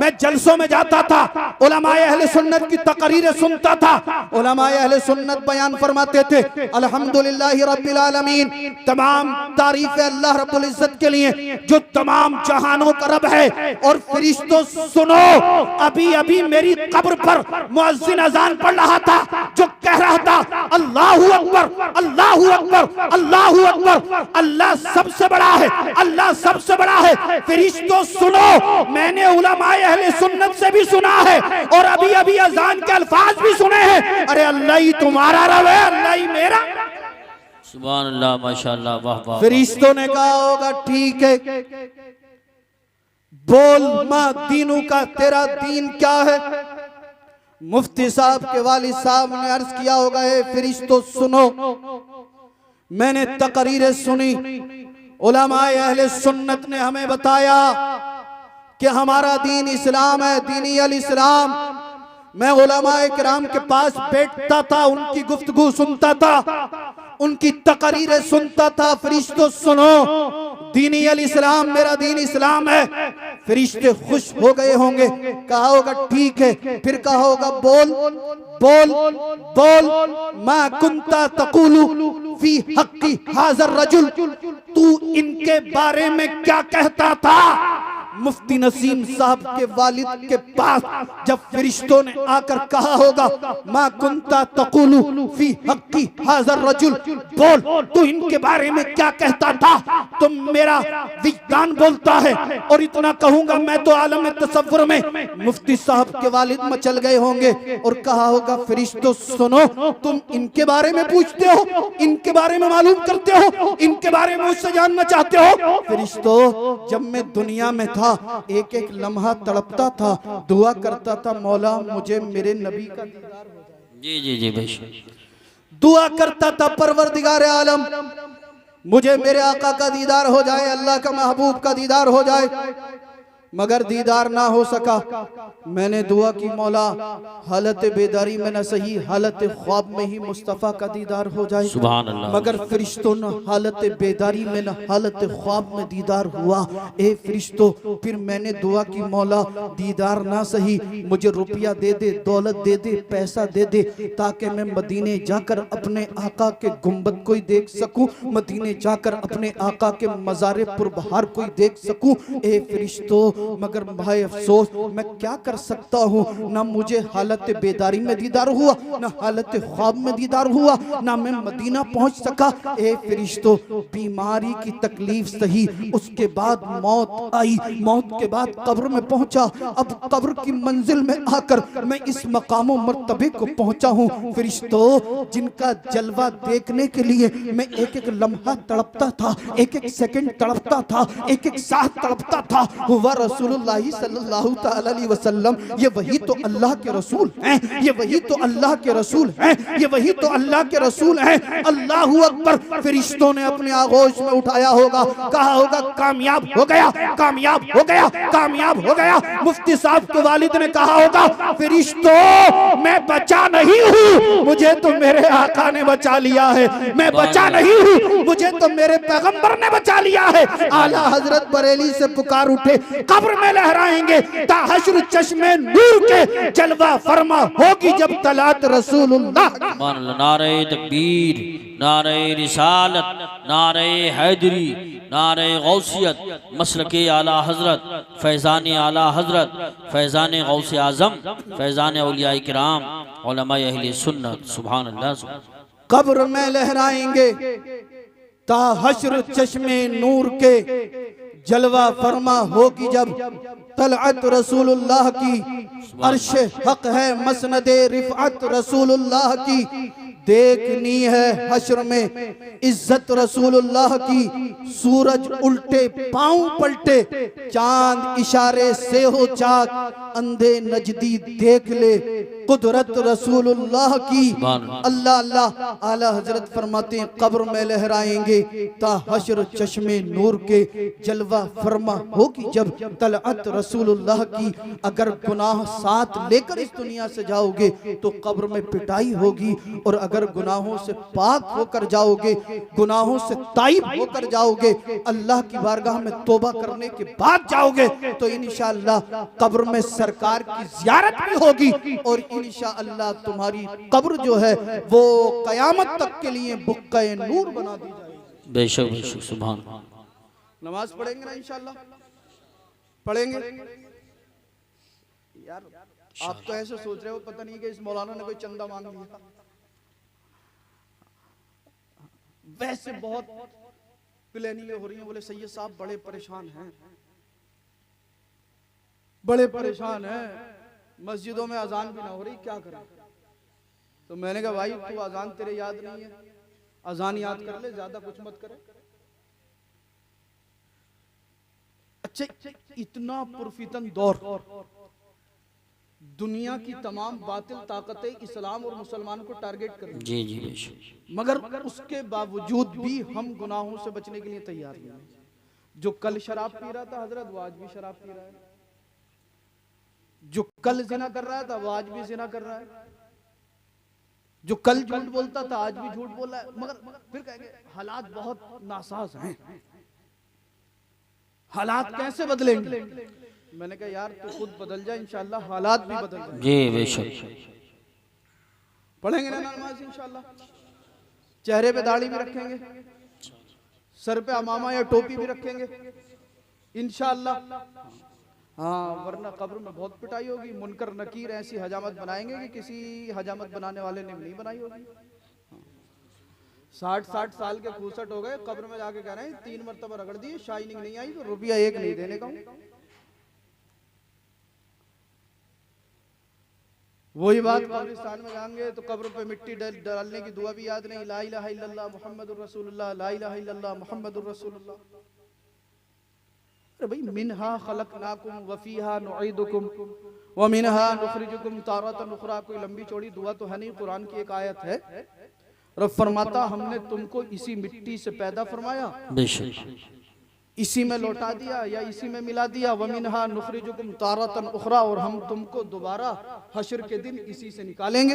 मैं जलसों में जाता था, उलमाए अहले सुन्नत की तकरीरें सुनता था। उलमाए अहले सुन्नत बयान फरमाते थे अल्हम्दुलिल्लाहि रब्बिल आलमीन, तमाम तारीफ अल्लाह रब्बुल इज्जत के लिए जो तमाम जहानों का रब है। और फरिश्तों सुनो, अभी अभी मेरी कब्र पर मुअज्जिन अजान पढ़ रहा था जो कह रहा था अल्लाहु अकबर अल्लाहु अकबर अल्लाहु अकबर, अल्लाह सबसे बड़ा है, अल्लाह सबसे बड़ा है। फरिश्तों सुनो, मैंने उलमाए अहले सुन्नत से भी सुना है और अभी अभी अजान के अल्फाज भी सुने हैं, अरे अल्लाह ही तुम्हारा रब है, अल्लाह ही मेरा। सुभान अल्लाह, माशाअल्लाह, वाह वाह। फरिश्तों ने कहा होगा ठीक है, बोल माँ दीनू का, तेरा दीन क्या है। मुफ्ती साहब के वालिद साहब ने अर्ज किया होगा फरिश्तों सुनो, मैंने तकरीरें सुनी, उलमाए अहले सुन्नत ने हमें बताया कि हमारा दीन इस्लाम है, दीनी अल इस्लाम। मैं उलमाए किराम के पास बैठता था, उनकी गुफ्तगू सुनता था, उनकी तकरीरें सुनता था। फरिश्तों सुनो, दीनी अल इस्लाम, मेरा दीन इस्लाम है। फरिश्ते खुश हो गए होंगे, कहा होगा ठीक है। फिर कहा होगा बोल बोल बोल, मा कुंता तकुलु फी हक्की हाज़र रजुल, तू इनके बारे में क्या कहता था। मुफ्ती नसीम साहब के वालिद के पास जब फरिश्तों ने आकर कहा होगा मा कुंता तकुलु फी हक्की हाज़र रजुल, बोल तू इनके बारे में क्या कहता था। तो मेरा विज्ञान बोलता है और इतना कहूंगा मैं तो आलम तसव्वुर में मुफ्ती साहब के वालिद मचल गए होंगे और कहा होगा फरिश्तों सुनो, तुम इनके बारे में पूछते हो, इनके बारे में मालूम करते हो, इनके बारे में मुझसे जानना चाहते हो। फरिश्तों, जब मैं दुनिया में था एक एक लम्हा तड़पता था, दुआ करता था मौला मुझे मेरे नबी का दीदार हो जाए। जी जी जी बेशक। दुआ करता था परवरदिगार आलम मुझे मेरे आका का दीदार हो जाए, अल्लाह का महबूब का दीदार हो जाए, मगर दीदार ना हो सका। मैंने दुआ की, मौला हालत बेदारी में न सही, हालत ख्वाब में ही मुस्तफ़ा का दीदार हो जाए। सुभान अल्लाह। मगर फरिश्तों न हालत बेदारी में न हालत ख्वाब में दीदार हुआ। ए फरिश्तों, फिर मैंने दुआ की, मौला दीदार ना सही, मुझे रुपया दे दे, दौलत दे दे, पैसा दे दे, ताकि मैं मदीने जाकर अपने आका के गुंबद को ही देख सकूं, मदीने जाकर अपने आका के मज़ारे पुरबहार को ही देख सकूं। ए फरिश्तों, मगर भाई अफसोस, मैं क्या कर सकता हूँ, ना मुझे हालत बेदारी में दीदार हुआ, ना हालत ख्वाब में दीदार हुआ, ना मैं मदीना पहुंच सका। ए फरिश्तों, बीमारी की तकलीफ सही, उसके बाद मौत आई, मौत के बाद कब्र में पहुंचा। अब कब्र की मंजिल में आकर मैं इस मकाम मर्तबे को पहुंचा हूँ। फरिश्तों, जिनका जलवा देखने के लिए मैं एक एक लम्हा तड़पता था, एक एक सेकंड तड़पता था, एक एक साथ तड़पता था, हुआ रसूलुल्लाह सल्लल्लाहु तआला अलैहि वसल्लम। ये वही तो अल्लाह के रसूल हैं, ये वही तो अल्लाह के रसूल हैं, ये वही तो अल्लाह के रसूल हैं। अल्लाहू अकबर। फरिश्तों ने अपने आगोश में उठाया होगा, कहा होगा कामयाब हो गया, कामयाब हो गया, कामयाब हो गया। मुफ्ती साहब के वालिद ने कहा होगा, फरिश्तों मैं बचा नहीं हूँ, मुझे तो मेरे आका ने बचा लिया है, मैं बचा नहीं हूँ, मुझे तो मेरे पैगंबर ने बचा लिया है। आला हजरत बरेली से पुकार उठे, कब्र में लहराएंगे ता हश्र चश्मे नूर के जलवा फरमा होगी जब तलात रसूलुल्लाह। नारे तकबीर, नारे रिसालत, नारे हैदरी, नारे गौसियत, मसलके आला हजरत, फैज़ान आला हजरत, फैज़ान गौस आज़म, फैज़ान औलियाए किराम, उलमाए अहले सुन्नत। सुभान अल्लाह। कब्र में लहराएंगे ता हश्र चश्मे नूर के जलवा फरमा होगी जब तलअत रसूलुल्लाह की। अर्श हक है मसनदे रिफअत रसूलुल्लाह की, देखनी है हश्र में इज्जत रसूलुल्लाह की। सूरज उल्टे पांव पलटे, चांद इशारे से हो चाक, अंधे नजदी देख ले कुदरत रसूलुल्लाह की। अल्लाह अल्लाह। आला हजरत फरमाते हैं, कब्र में लहराएंगे ता हश्र चश्मे नूर के जलवा फरमा होगी जब तलअत रसूलुल्लाह की। अगर गुनाह साथ लेकर इस दुनिया से जाओगे तो कब्र में पिटाई होगी, और अगर गुनाहों से पाक होकर जाओगे, गुनाहों से ताइब होकर जाओगे, अल्लाह की बारगाह में तौबा करने के बाद जाओगे, तो इंशाअल्लाह कब्र में सरकार की ज़ियारत भी होगी, और इंशाअल्लाह तुम्हारी कब्र जो है वो कयामत तक के लिए बुक्का-ए नूर बना दी जाएगी। बेशक बेशक। सुभान। नमाज पढ़ेंगे ना इंशाअल्लाह? पढ़ेंगे यार। आप तो ऐसे सोच रहे हो पता नहीं कि इस मौलाना ने कोई चंदा मांग लिया। वैसे बहुत प्लानिंग हो रही है, बोले सैयद साहब बड़े परेशान हैं, बड़े परेशान हैं, मस्जिदों में अजान भी ना हो रही, क्या करें? तो मैंने कहा भाई तू अजान तेरे याद नहीं है, अजान याद कर ले, ज्यादा कुछ मत करे। अच्छा, इतना पुरफितन दौर, दुनिया की तमाम बातिल ताकतें इस्लाम और मुसलमान को टारगेट कर रही हैं। जी जी बेशक। मगर उसके बावजूद भी हम गुनाहों से बचने के लिए तैयार नहीं हैं। जो कल शराब पी रहा था हजरत, वो आज भी शराब पी रहा है। जो कल जिना कर रहा था वो आज भी जिना कर रहा है। जो कल झूठ बोलता था आज भी झूठ बोल रहा है। मगर फिर कहेंगे हालात बहुत नासाज हैं, हालात कैसे बदलेंगे? मैंने कहा यार तू खुद बदल जाए, इंशाअल्लाह हालात भी बदल जाएंगे। जी बेशक। पढ़ेंगे ना नमाज इंशाअल्लाह? चेहरे पे दाढ़ी भी रखेंगे, सर पे अमामा या टोपी भी रखेंगे इंशाअल्लाह। हाँ, वरना कब्र में बहुत पिटाई होगी। मुनकर नकीर ऐसी हजामत बनाएंगे कि किसी हजामत बनाने वाले ने नहीं बनाई होगी। 60 साल के खूसट हो गए, कब्र में जाके कह रहे हैं 3 मरतबा रगड़ दिए, शाइनिंग नहीं आई तो रुपया 1 नहीं देने का हूं। वही बात कब्रिस्तान में जाएंगे तो कब्र पे मिट्टी डालने की दुआ भी याद नहीं। ला इलाहा इल्लल्लाह मुहम्मदुर रसूलुल्लाह, ला इलाहा इल्लल्लाह मुहम्मदुर रसूलुल्लाह। अरे भाई, मिनहा खलकनाकुम व फीहा नुईदुकुम व मिनहा नुखरिजुकुम तारतन उखरा। कोई लंबी चौड़ी दुआ तो है नहीं, कुरान की एक आयत है। रब फरमाता हमने तुमको इसी मिट्टी से पैदा फरमाया, बेशक इसी में लौटा दिया या इसी में मिला दिया, वमिनहा नुखरिजुकुम तारतन उखरा, और हम तुमको दोबारा हश्र के दिन इसी से निकालेंगे,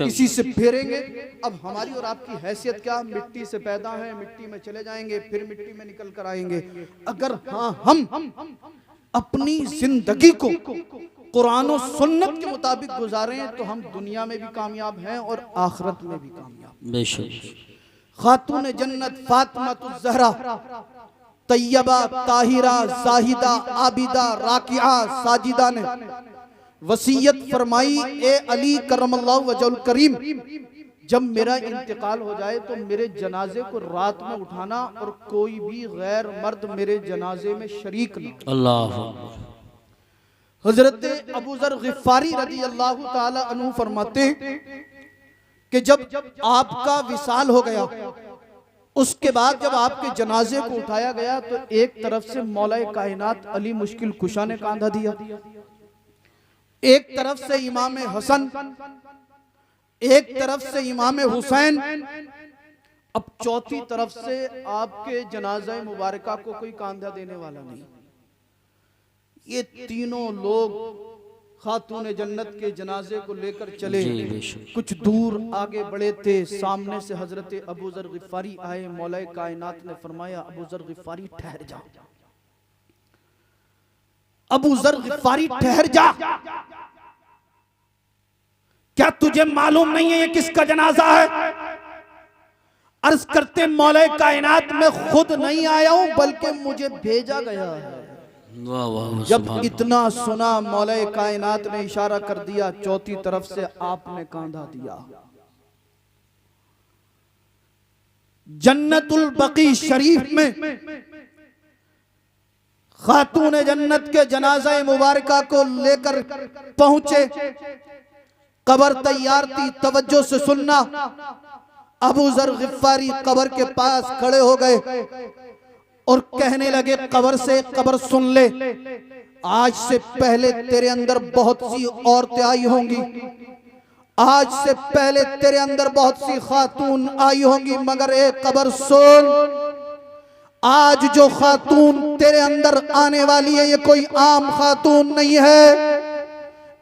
इसी से फेरेंगे। अब हमारी और आपकी हैसियत क्या, मिट्टी से पैदा है, मिट्टी में चले जाएंगे, फिर मिट्टी में निकल कर आएंगे। अगर हाँ हम अपनी जिंदगी को कुरान और सुन्नत के मुताबिक गुजारें तो हम दुनिया में भी कामयाब हैं और आखिरत में भी कामयाब। बेशक खातून जन्नत फातिमा ज़हरा तैयबा ताहिरा जाहिदा आबिदा राकिया साजिदा ने वसीयत फरमाई, ए अली करमल्लाहु वजहुल करीम, जब मेरा इंतकाल हो जाए तो मेरे जनाजे को रात में उठाना और कोई भी गैर मर्द मेरे जनाजे में शरीक न। अल्लाह। हजरत अबू ज़र गिफ़ारी रज़ी अल्लाह ताला अन्हु फरमाते कि जब आपका विसाल हो गया, उसके बाद जब आपके जनाजे को उठाया गया तो एक तरफ से मौलाए कायनात अली मुश्किल कुशा ने कांधा दिया, एक तरफ से इमाम हसन, एक तरफ से इमाम हुसैन, अब चौथी तरफ से आपके जनाजा मुबारका को कोई कांधा देने वाला नहीं। ये तीनों लोग खातून जन्नत के जनाजे को लेकर चले, कुछ दूर आगे बढ़े थे, सामने से हजरत अबू ज़र गिफ़ारी आए। मौलाए कायनात ने फरमाया, अबू ज़र गिफ़ारी ठहर जा, अबू ज़र गिफ़ारी ठहर जा, क्या तुझे मालूम नहीं है ये किसका जनाजा है? अर्ज करते मौलाए कायनात में खुद नहीं आया हूं बल्कि मुझे भेजा गया है। जब इतना सुना मौलाए कायनात ने इशारा कर दिया, चौथी तरफ से आपने कांधा दिया। जन्नतुल बकी शरीफ में खातून जन्नत के जनाजा मुबारका को लेकर पहुंचे, कबर तैयार थी, तवज्जो से सुनना। अबू ज़र गिफ़ारी कबर के पास खड़े हो गए और कहने लगे, कबर से कबर सुन ले, आज से पहले तेरे अंदर बहुत सी औरतें आई होंगी, आज से पहले तेरे अंदर बहुत सी खातून आई होंगी, मगर एक कबर सुन, आज जो खातून तेरे अंदर आने वाली है ये कोई आम खातून नहीं है,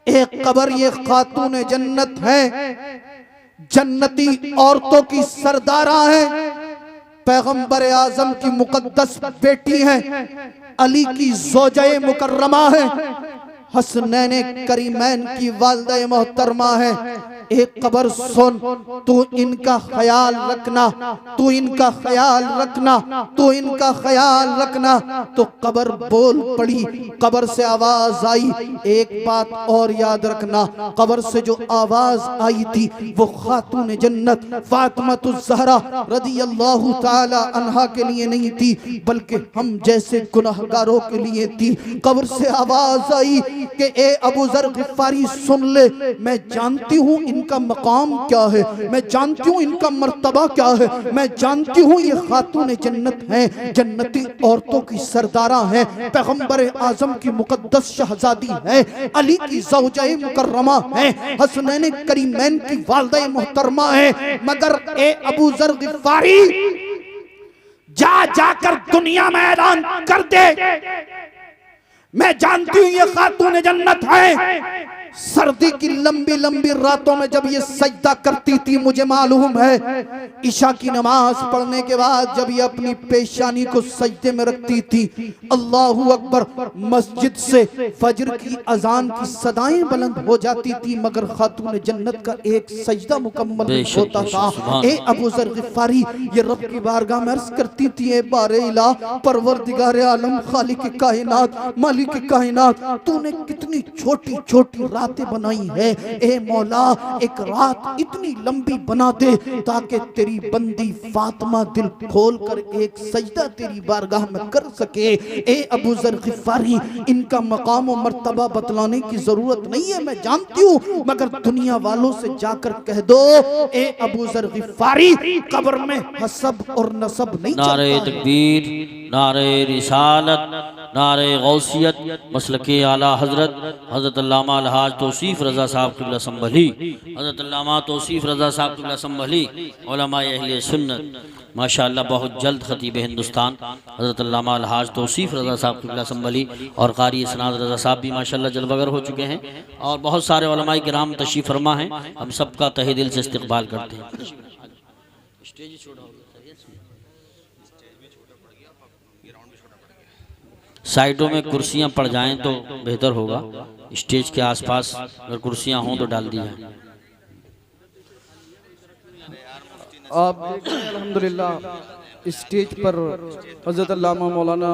एक कबर ये खातून जन्नत है, जन्नती औरतों की सरदारा है, पैगंबर आजम की मुकद्दस बेटी है, अली की ज़ौजाए मुकर्रमा है, हसनैन करीमैन की वालिदा मोहतरमा है। एक कबर सुन, तू इनका ख्याल रखना, तू इनका ख्याल रखना, तू इनका ख्याल रखना। तो कबर बोल पड़ी, कबर से आवाज आई। एक बात और याद रखना, कबर से जो आवाज आई थी वो खातून जन्नत फातिमा ज़हरा रज़ियल्लाहु ताला अन्हा के लिए नहीं थी, बल्कि हम जैसे गुनहगारों के लिए थी। कबर से आवाज आई कि ए अबू ज़र गिफ़ारी सुन ले, मैं जानती हूँ इनका मकाम क्या है, मैं जानती हूँ इनका मर्तबा क्या है, मैं जानती हूँ ये खातून जन्नत हैं, जन्नती औरतों की सरदारा हैं, पैगंबर आजम की मुकद्दस शहजादी है, अली की ज़ौजाए मुकर्रमा है, हसनैन करीमैन की वालिदा मोहतरमा है। मगर ए अबू ज़र गिफ़ारी जाकर दुनिया में ऐलान कर दे, मैं जानती हूं ये खातून जन्नत है। सर्दी की लंबी लंबी रातों में जब ये सजदा करती थी, मुझे मालूम है ईशा की नमाज पढ़ने के बाद जब ये अपनी पेशानी को सजदे में रखती थी, अल्लाहू अकबर, मस्जिद से फजर की अजान की सदाएं बुलंद हो जाती थी, मगर खातून जन्नत का एक सजदा मुकम्मल होता था। ए अबू ज़र गिफ़ारी ये रब की बारगाह में अर्ज़ करती थी, ए बारे इला, परवरदिगार आलम, खालिक कायनात, मालिक कायनात, तूने कितनी छोटी छोटी रातें बनाई है, ए मौला एक रात इतनी लंबी बना दे ताकि तेरी बंदी फातिमा दिल खोल कर एक सजदा तेरी बारगाह में कर सके। ए अबू ज़र गिफ़ारी इनका मकाम और मर्तबा बतलाने की जरूरत नहीं है, मैं जानती हूँ, मगर दुनिया वालों से जाकर कह दो, ए अबू ज़र गिफ़ारी कब्र में हसब और नसब नहीं चलता है। नारे तकबीर, नारे रिसालत, नारे गौसियत मसलके आला हज़रत हज़रत अल्लामा अलहाज तौसीफ़ रज़ा साहब क़िबला संभली, हज़रत अल्लामा तौसीफ़ रज़ा साहब क़िबला संभली, उलमाए अहले सुन्नत माशाअल्लाह बहुत जल्द ख़तीब हिंदुस्तान हज़रत अल्लामा अलहाज तौसीफ़ रज़ा साहब क़िबला संभली और क़ारी इस्नाद रज़ा साहब भी माशाअल्लाह जलवगर हो चुके हैं और बहुत सारे उलमाए किराम तशरीफ़ फरमा हैं। हम सबका तहे दिल से इस्तक़बाल करते हैं। साइडों में कुर्सियां पड़ जाएं तो बेहतर होगा, स्टेज के आसपास अगर कुर्सियां हों तो डाल दी जाए। आप देख रहे हैं अल्हम्दुलिल्लाह स्टेज पर हज़रत अल्लामा मौलाना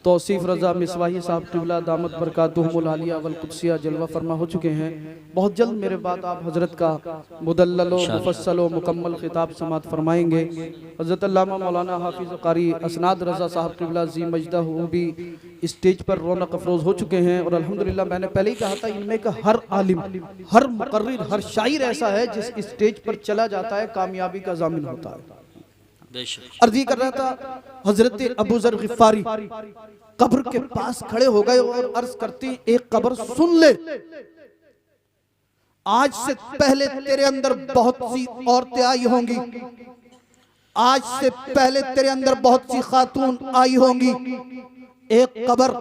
तौसीफ़ रज़ा मिसवाही साहब क़िबला दामत बरकातुहुमुल आलिया वल कुद्सिया जलवा फरमा हो चुके हैं। बहुत जल्द मेरे बाद आप हज़रत का मुदल्लल व मुफस्सल व मुकम्मल खिताब समात फरमाएंगे। हज़रत अल्लामा मौलाना हाफिज़ क़ारी असनाद रज़ा साहब क़िबला ज़ी मजदा वो भी स्टेज पर रौनक अफरोज़ हो चुके हैं। और अल्हम्दुलिल्लाह मैंने पहले ही कहा था इनमें का हर आलिम, हर मुक़र्रिर, हर शायर ऐसा है जिस स्टेज पर चला जाता है कामयाबी का ज़ामिन होता है। अर्ज़ी कर रहा था हजरत अबू ज़र ग़िफ़ारी कब्र के पास खड़े हो गए और अर्ज करते एक कब्र सुन ले, आज से पहले तेरे अंदर बहुत सी औरतें आई होंगी, आज से पहले तेरे अंदर बहुत सी खातून आई होंगी। एक कब्र,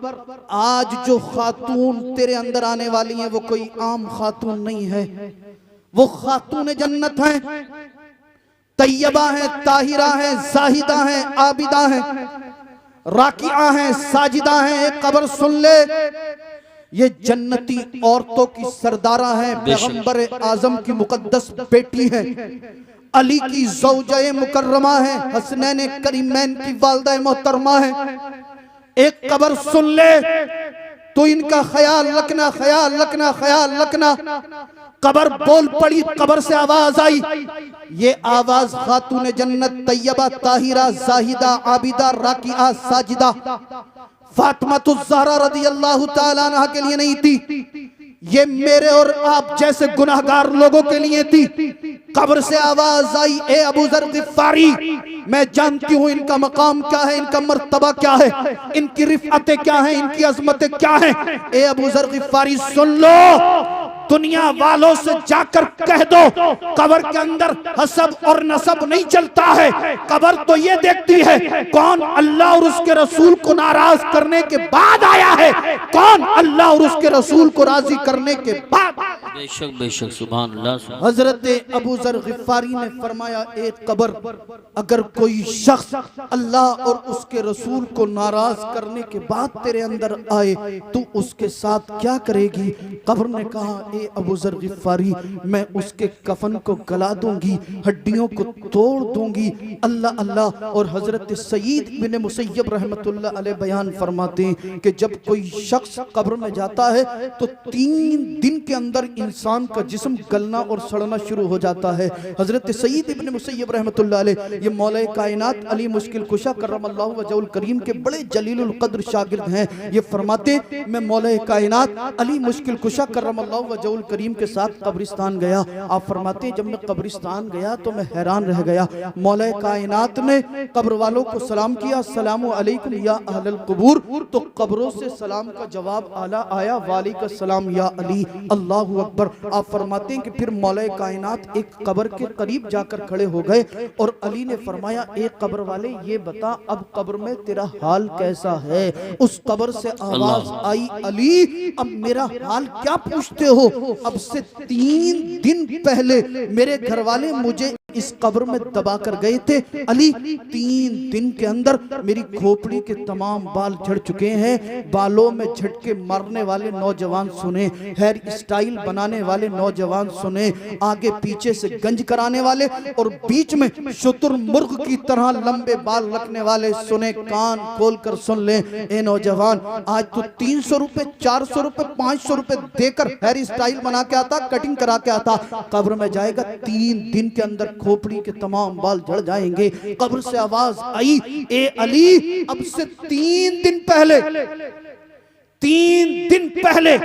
आज जो खातून तेरे अंदर आने वाली हैं वो कोई आम खातून नहीं है, वो खातून जन्नत हैं, तैयबा हैं, ताहिरा हैं, जाहिदा हैं, आबिदा हैं, राकिआ हैं, साजिदा हैं। एक कब्र सुन ले, ये जन्नती औरतों की सरदारा हैं, पैगंबर आजम की मुकद्दस बेटी हैं, अली की ज़ौजा मुकर्रमा है, हसनैन करीमैन की वालिदा मोहतरमा है। एक कब्र सुन ले तो इनका ख्याल रखना, ख्याल रखना, ख्याल रखना। कब्र बोल पड़ी, कब्र से आवाज आई, ये आवाज खातून जन्नत तैयबा ताहिरा जाहिदा आबिदा राकिआ साजिदा फातिमातुज़ ज़हरा रज़ियल्लाहु ताला अन्हा के लिए नहीं थी, ये मेरे और आप जैसे गुनाहगार लोगों के लिए थी। कब्र से आवाज आई, ए अबू ज़र ग़िफ़ारी, मैं जानती हूँ इनका मकाम क्या है, इनका मर्तबा क्या है, इनकी रिफ़अतें क्या हैं, इनकी अज़मतें क्या हैं। ए अबू ज़र ग़िफ़ारी सुन लो, दुनिया वालों से जाकर कह दो कब्र के अंदर हसब और नसब नहीं चलता है। कब्र तो ये देखती है कौन अल्लाह और उसके रसूल को नाराज करने के बाद आया है, कौन अल्लाह और उसके रसूल को राजी करने के बाद। बेशक बेशक सुभान अल्लाह। हजरत अबू ज़र ग़िफ़ारी ने फरमाया एक कब्र, अगर कोई शख्स अल्लाह और उसके रसूल को नाराज करने के बाद तेरे अंदर आए तो उसके साथ क्या करेगी। कब्र ने कहा ए अबू ज़र ग़िफ़ारी, मैं उसके कफन को गला दूंगी, हड्डियों को तोड़ दूंगी। अल्लाह अल्लाह। और हजरत सईद इब्न मुसय्यब रहमतुल्लाह अलैह बयान फरमाते हैं कि जब कोई शख्स कब्र में जाता है तो 3 दिन के अंदर इंसान का जिस्म गलना और सड़ना शुरू हो जाता है। हजरत सईद इब्न मुसय्यब रहमतुल्लाह अलैह ये मौला कायनात अली मुश्किल कुशा करमल्लाहु वजहुल करीम के बड़े जलीलुल कद्र शागिर्द हैं। ये फरमाते मैं मौला कायनात अली मुश्किल कुशा करमल्लाहु वजहुल करीम के साथ कब्रिस्तान गया। आप फरमाते जब मैं कब्रिस्तान गया तो मैं हैरान रह गया। मौला कायनात ने कब्र वालों को सलाम किया, अस्सलामु अलैकुम या अहलल कुबूर, तो कब्रों से सलाम का जवाब आला आया, वालेकुम सलाम या अली, अल्लाहु अकबर। आप फरमाते हैं कि फिर मौला कायनात एक कब्र के करीब जाकर खड़े हो गए और अली ने फरमाया एक कब्र वाले ये बता अब कब्र में तेरा हाल कैसा है। उस कब्र से आवाज आई अली अब मेरा हाल क्या पूछते हो, अब से 3 दिन पहले मेरे घर वाले मुझे इस कब्र में दबा कर गए थे। अली 3 दिन के अंदर मेरी खोपड़ी के तमाम बाल झड़ चुके हैं। बालों में झटके मारने वाले नौजवान सुने, हेयर स्टाइल बनाने वाले नौजवान सुने, आगे पीछे से गंज कराने वाले और बीच में शुतुरमुर्ग की तरह लंबे बाल रखने वाले सुने। कान खोल कर सुन ले ए नौजवान, आज तो 300 रुपए 400 रुपए 500 रुपए देकर हेयर स्टाइल बना के आता, कटिंग करा के आता, कब्र में जाएगा 3 दिन के अंदर खोपड़ी के तमाम बाल झड़ जाएंगे। कब्र से आवाज आई ए अली अब से 3 दिन पहले 3 दिन पहले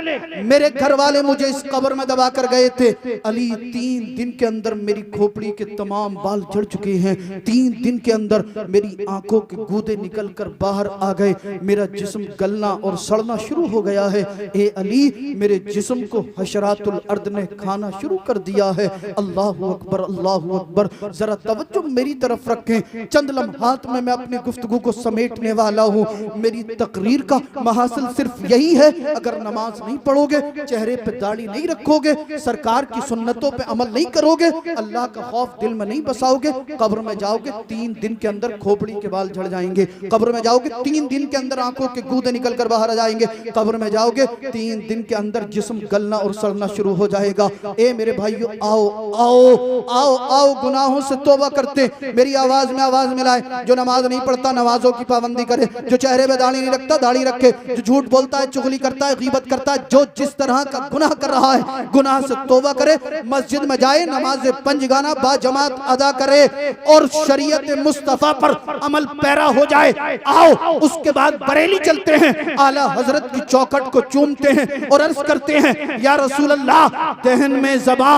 मेरे घर वाले मुझे इस कब्र में दबा कर गए थे। अली 3 दिन के अंदर मेरी खोपड़ी के तमाम बाल झड़ चुके हैं। 3 दिन के अंदर मेरी आंखों के गूदे निकल कर बाहर आ गए। मेरा जिस्म गलना और सड़ना शुरू हो गया है। ए अली, मेरे जिस्म को हशरातुल अर्द ने खाना शुरू कर दिया है। अल्लाहु अकबर, अल्लाहु अकबर। जरा तवज्जो मेरी तरफ रखें। चंद लम्हात में मैं अपनी गुफ्तगू को समेटने वाला हूँ। मेरी तकरीर का महासिल सिर्फ यही है, अगर नमाज नहीं पढ़ोगे, चेहरे पे दाढ़ी नहीं रखोगे, सरकार की सुन्नतों पे अमल नहीं करोगे, अल्लाह का खौफ दिल में नहीं बसाओगे, कब्र में जाओगे 3 दिन के अंदर खोपड़ी के बाल झड़ जाएंगे। कब्र में जाओगे 3 दिन के अंदर आंखों के गूदे निकल कर बाहर आ जाएंगे। कब्र में जाओगे 3 दिन के अंदर जिस्म गलना और सड़ना शुरू हो जाएगा। ए मेरे भाइयों, आओ आओ आओ आओ, गुनाहों से तौबा करते, मेरी आवाज में आवाज मिलाए। जो नमाज नहीं पढ़ता नमाजों की पाबंदी करे, जो चेहरे पे दाढ़ी नहीं रखता दाढ़ी रखे, जो झूठ बोलता है, चुगली करता है, गीबत करता है, जो जिस तरह का गुनाह कर रहा है गुनाह से तौबा करे, मस्जिद में जाए, नमाज पंजगाना बाजमात अदा करे और शरीयत मुस्तफा पर अमल पैरा हो जाए। आओ उसके बाद बरेली चलते हैं, आला हजरत की चौखट को चूमते हैं और अर्ज करते हैं, या रसूल अल्लाह, दहन में ज़बा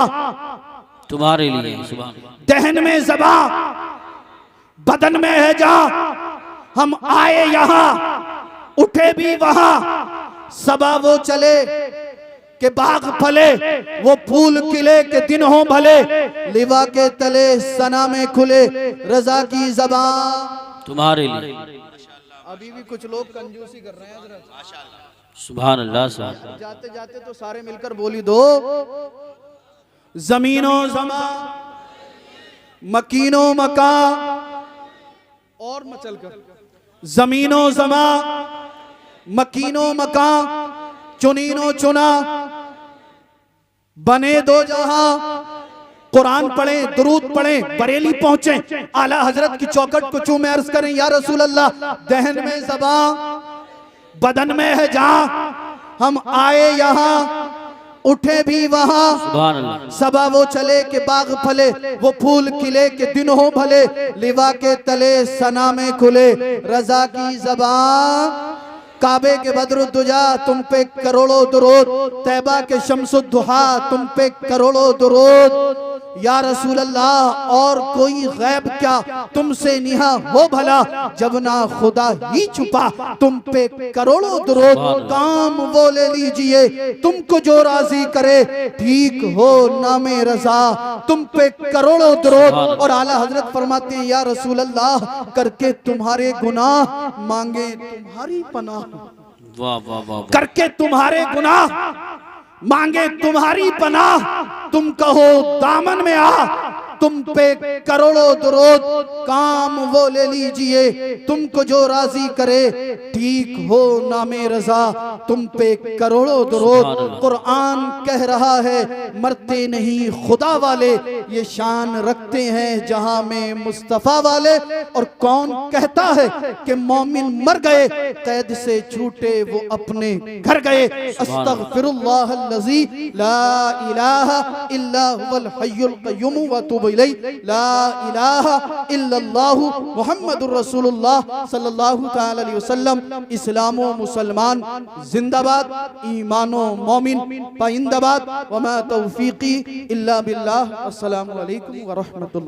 तुम्हारे लिए, सुभान अल्लाह। दहन में ज़बा बदन में है जा, हम आए यहाँ उठे भी वहां, सबा वो चले के बाग फले, वो फूल खिले के दिन हो भले, लिवा के तले सना में खुले, रजा की ज़बान तुम्हारे लिए। अभी भी कुछ लोग कंजूसी कर रहे हैं हज़रत, सुभान अल्लाह, सुभान अल्लाह। जाते जाते तो सारे मिलकर बोली दो, जमीनो जमा मकीनो मका, और मचल कर, जमीनो जमा मकीनो मका, चुनीनो चुना, बने दो जहां। कुरान पढ़े, दुरूद पढ़े, बरेली पहुंचे, आला हजरत की चौखट को चूमे, अर्ज करें, या रसूल अल्लाह, दहन में ज़बा बदन में है जहां, हम आए यहाँ उठे भी वहां, सुभान अल्लाह। सबा वो चले के बाग फले, वो फूल खिले के दिन हो भले, लिवा के तले सना में खुले, रजा की ज़बान। काबे के बद्रुद्दुजा तुम पे करोड़ों दुरूद, तैबा के शम्सुद्दुहा तुम पे करोड़ों दुरूद, या रसूल अल्लाह, और कोई गैब क्या तुमसे निहा हो भला, जब ना खुदा ही छुपा तुम पे करोड़ों दुरूद। काम वो ले लीजिए तुमको जो राजी करे, ठीक हो नामे रजा तुम पे करोड़ों दुरूद। और आला हजरत फरमाते हैं, या रसूल अल्लाह, करके तुम्हारे गुनाह मांगे तुम्हारी पनाह, वाह वाह वाह। करके तुम्हारे गुनाह मांगे तुम्हारी पनाह, तुम कहो दामन में आ, तुम पे करोड़ों दुरूद। काम वो ले लीजिए तुमको जो राजी करे, ठीक हो नामे रजा तुम पे करोड़ों दुरूद। कुरान कह रहा है, मरते नहीं खुदा वाले, ये शान रखते हैं जहां में मुस्तफा वाले। और कौन कहता है कि मोमिन मर गए, कैद से छूटे वो अपने घर गए। अस्तगफिरुल्लाहल्लज़ी ला इलाहा इल्ला हुवल हय्युल क़य्यूम व अतूबु इलैहि, ला इलाहा इल्लल्लाहु मुहम्मदुर रसूलुल्लाह सल्लल्लाहु तआला अलैहि वसल्लम। इस्लामो मुसलमान जिंदाबाद, ईमानो मोमिन पाइंदाबाद, वमा तौफीकी इल्ला बिल्लाह। अस्सलामु अलैकुम व रहमतुल्लाह।